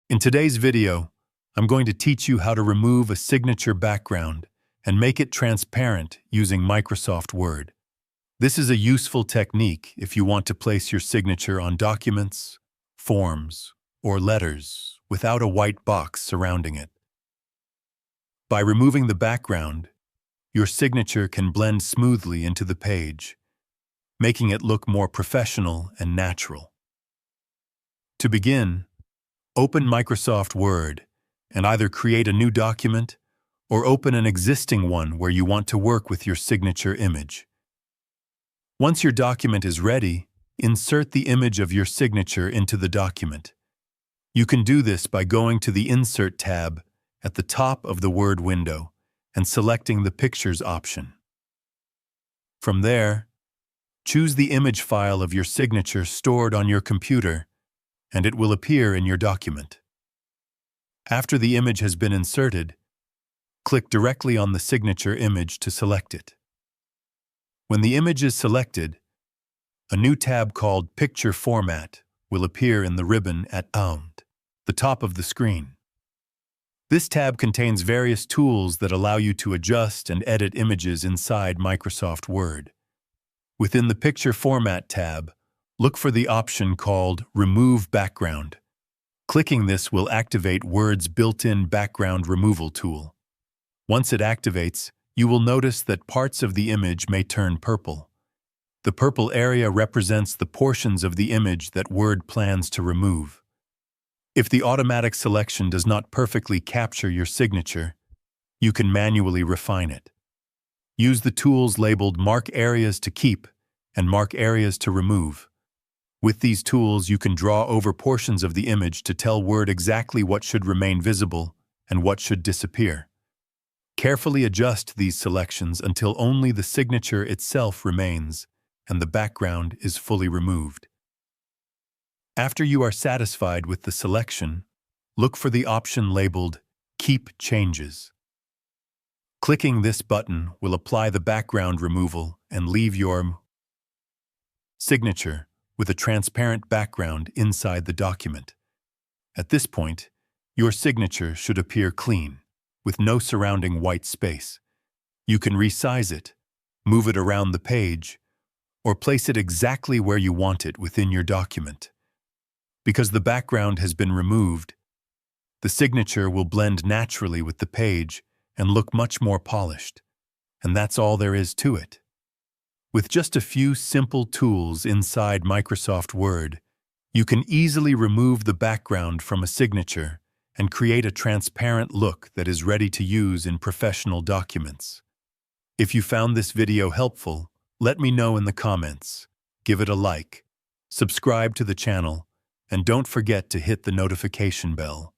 In today's video, I'm going to teach you how to remove a signature background and make it transparent using Microsoft Word. This is a useful technique if you want to place your signature on documents, forms, or letters without a white box surrounding it. By removing the background, your signature can blend smoothly into the page, making it look more professional and natural. To begin, open Microsoft Word and either create a new document or open an existing one where you want to work with your signature image. Once your document is ready, insert the image of your signature into the document. You can do this by going to the Insert tab at the top of the Word window and selecting the Pictures option. From there, choose the image file of your signature stored on your computer, and it will appear in your document. After the image has been inserted, click directly on the signature image to select it. When the image is selected, a new tab called Picture Format will appear in the ribbon at the top of the screen. This tab contains various tools that allow you to adjust and edit images inside Microsoft Word. Within the Picture Format tab, look for the option called Remove Background. Clicking this will activate Word's built-in background removal tool. Once it activates, you will notice that parts of the image may turn purple. The purple area represents the portions of the image that Word plans to remove. If the automatic selection does not perfectly capture your signature, you can manually refine it. Use the tools labeled Mark Areas to Keep and Mark Areas to Remove. With these tools, you can draw over portions of the image to tell Word exactly what should remain visible and what should disappear. Carefully adjust these selections until only the signature itself remains and the background is fully removed. After you are satisfied with the selection, look for the option labeled Keep Changes. Clicking this button will apply the background removal and leave your signature with a transparent background inside the document. At this point, your signature should appear clean, with no surrounding white space. You can resize it, move it around the page, or place it exactly where you want it within your document. Because the background has been removed, the signature will blend naturally with the page and look much more polished. And that's all there is to it. With just a few simple tools inside Microsoft Word, you can easily remove the background from a signature and create a transparent look that is ready to use in professional documents. If you found this video helpful, let me know in the comments. Give it a like, subscribe to the channel, and don't forget to hit the notification bell.